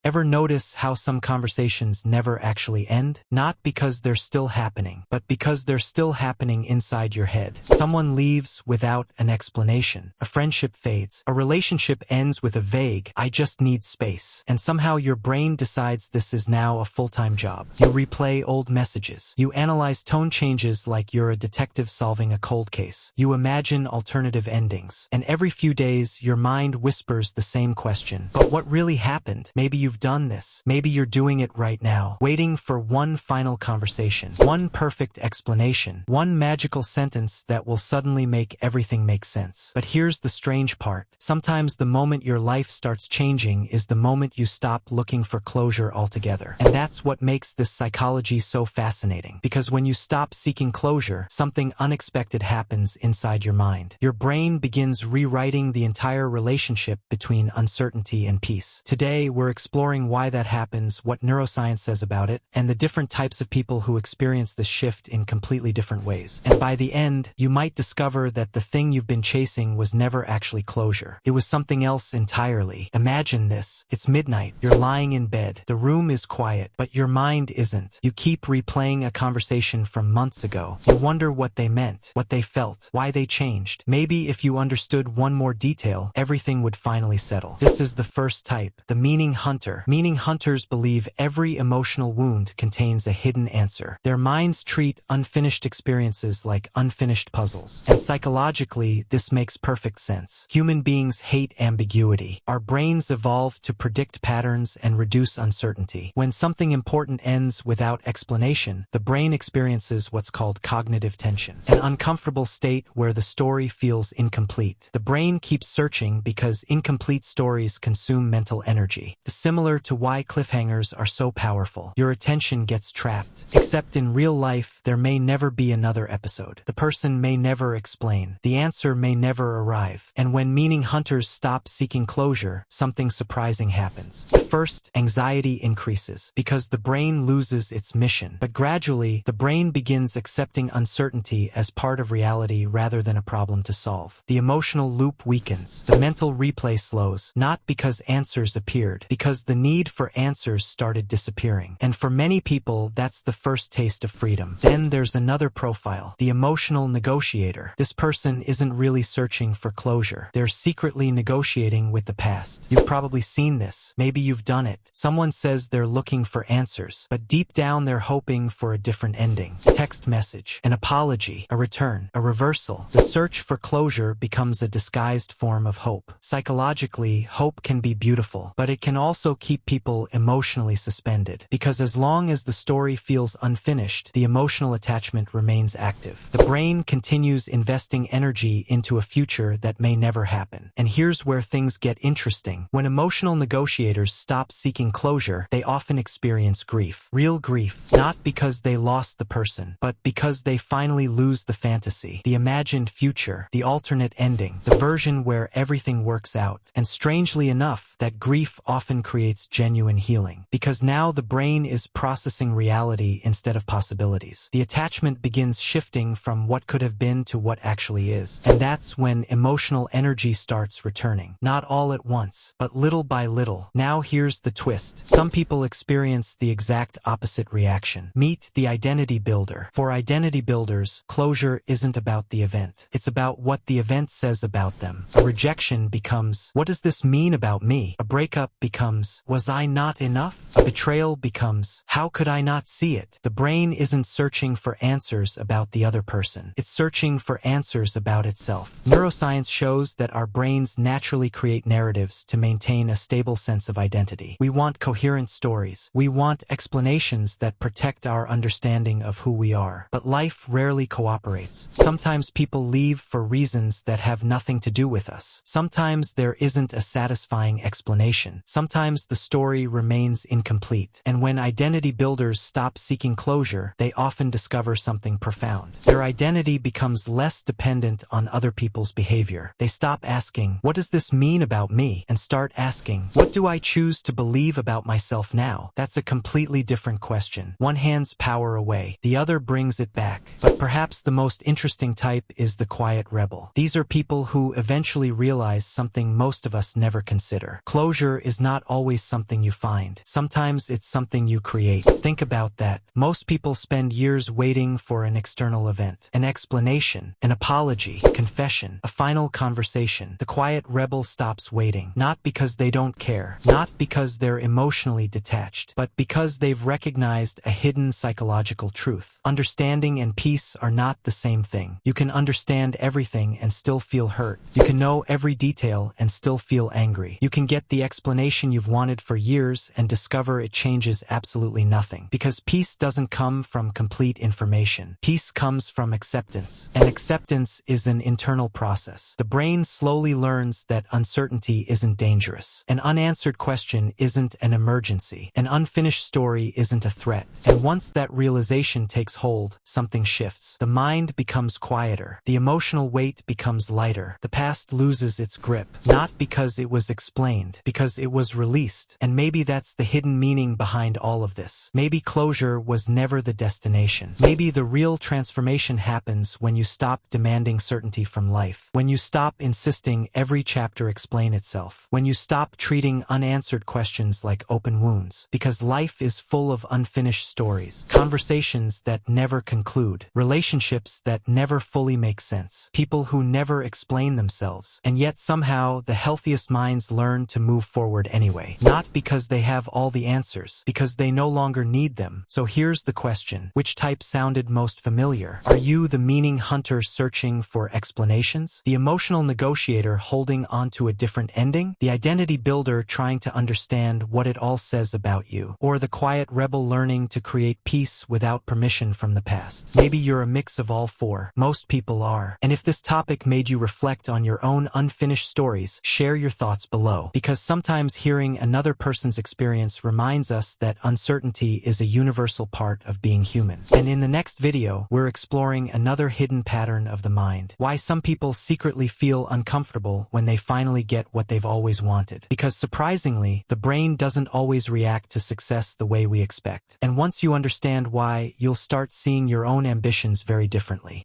Ever notice how some conversations never actually end? Not because they're still happening, but because they're still happening inside your head. Someone leaves without an explanation. A friendship fades. A relationship ends with a vague, "I just need space." And somehow your brain decides this is now a full-time job. You replay old messages. You analyze tone changes like you're a detective solving a cold case. You imagine alternative endings. And every few days, your mind whispers the same question. But what really happened? Maybe you've done this. Maybe you're doing it right now. Waiting for one final conversation. One perfect explanation. One magical sentence that will suddenly make everything make sense. But here's the strange part. Sometimes the moment your life starts changing is the moment you stop looking for closure altogether. And that's what makes this psychology so fascinating. Because when you stop seeking closure, something unexpected happens inside your mind. Your brain begins rewriting the entire relationship between uncertainty and peace. Today, we're exploring why that happens, what neuroscience says about it, and the different types of people who experience this shift in completely different ways. And by the end, you might discover that the thing you've been chasing was never actually closure. It was something else entirely. Imagine this. It's midnight. You're lying in bed. The room is quiet, but your mind isn't. You keep replaying a conversation from months ago. You wonder what they meant, what they felt, why they changed. Maybe if you understood one more detail, everything would finally settle. This is the first type, the meaning hunter. Meaning hunters believe every emotional wound contains a hidden answer. Their minds treat unfinished experiences like unfinished puzzles. And psychologically, this makes perfect sense. Human beings hate ambiguity. Our brains evolved to predict patterns and reduce uncertainty. When something important ends without explanation, the brain experiences what's called cognitive tension, an uncomfortable state where the story feels incomplete. The brain keeps searching because incomplete stories consume mental energy. Similar to why cliffhangers are so powerful. Your attention gets trapped. Except in real life, there may never be another episode. The person may never explain. The answer may never arrive. And when meaning hunters stop seeking closure, something surprising happens. First, anxiety increases because the brain loses its mission. But gradually, the brain begins accepting uncertainty as part of reality rather than a problem to solve. The emotional loop weakens. The mental replay slows, not because answers appeared, because the need for answers started disappearing. And for many people, that's the first taste of freedom. Then there's another profile, the emotional negotiator. This person isn't really searching for closure. They're secretly negotiating with the past. You've probably seen this. Maybe you've done it. Someone says they're looking for answers, but deep down they're hoping for a different ending. A text message, an apology, a return, a reversal. The search for closure becomes a disguised form of hope. Psychologically, hope can be beautiful, but it can also keep people emotionally suspended. Because as long as the story feels unfinished, the emotional attachment remains active. The brain continues investing energy into a future that may never happen. And here's where things get interesting. When emotional negotiators stop seeking closure, they often experience grief. Real grief. Not because they lost the person, but because they finally lose the fantasy, the imagined future, the alternate ending, the version where everything works out. And strangely enough, that grief often creates genuine healing. Because now the brain is processing reality instead of possibilities. The attachment begins shifting from what could have been to what actually is. And that's when emotional energy starts returning. Not all at once, but little by little. Now here's the twist. Some people experience the exact opposite reaction. Meet the identity builder. For identity builders, closure isn't about the event. It's about what the event says about them. A rejection becomes, what does this mean about me? A breakup becomes, was I not enough? A betrayal becomes, how could I not see it? The brain isn't searching for answers about the other person. It's searching for answers about itself. Neuroscience shows that our brains naturally create narratives to maintain a stable sense of identity. We want coherent stories. We want explanations that protect our understanding of who we are. But life rarely cooperates. Sometimes people leave for reasons that have nothing to do with us. Sometimes there isn't a satisfying explanation. Sometimes the story remains incomplete. And when identity builders stop seeking closure, they often discover something profound. Their identity becomes less dependent on other people's behavior. They stop asking, what does this mean about me? And start asking, what do I choose to believe about myself now? That's a completely different question. One hands power away, the other brings it back. But perhaps the most interesting type is the quiet rebel. These are people who eventually realize something most of us never consider. Closure is not always always something you find. Sometimes it's something you create. Think about that. Most people spend years waiting for an external event, an explanation, an apology, confession, a final conversation. The quiet rebel stops waiting, not because they don't care, not because they're emotionally detached, but because they've recognized a hidden psychological truth. Understanding and peace are not the same thing. You can understand everything and still feel hurt. You can know every detail and still feel angry. You can get the explanation you've wanted for years and discover it changes absolutely nothing. Because peace doesn't come from complete information. Peace comes from acceptance. And acceptance is an internal process. The brain slowly learns that uncertainty isn't dangerous. An unanswered question isn't an emergency. An unfinished story isn't a threat. And once that realization takes hold, something shifts. The mind becomes quieter. The emotional weight becomes lighter. The past loses its grip. Not because it was explained, because it was released. And maybe that's the hidden meaning behind all of this. Maybe closure was never the destination. Maybe the real transformation happens when you stop demanding certainty from life. When you stop insisting every chapter explain itself. When you stop treating unanswered questions like open wounds. Because life is full of unfinished stories. Conversations that never conclude. Relationships that never fully make sense. People who never explain themselves. And yet somehow the healthiest minds learn to move forward anyway. Not because they have all the answers, because they no longer need them. So here's the question. Which type sounded most familiar? Are you the meaning hunter searching for explanations? The emotional negotiator holding onto a different ending? The identity builder trying to understand what it all says about you? Or the quiet rebel learning to create peace without permission from the past? Maybe you're a mix of all four. Most people are. And if this topic made you reflect on your own unfinished stories, share your thoughts below. Because sometimes hearing another person's experience reminds us that uncertainty is a universal part of being human. And in the next video, we're exploring another hidden pattern of the mind. Why some people secretly feel uncomfortable when they finally get what they've always wanted. Because surprisingly, the brain doesn't always react to success the way we expect. And once you understand why, you'll start seeing your own ambitions very differently.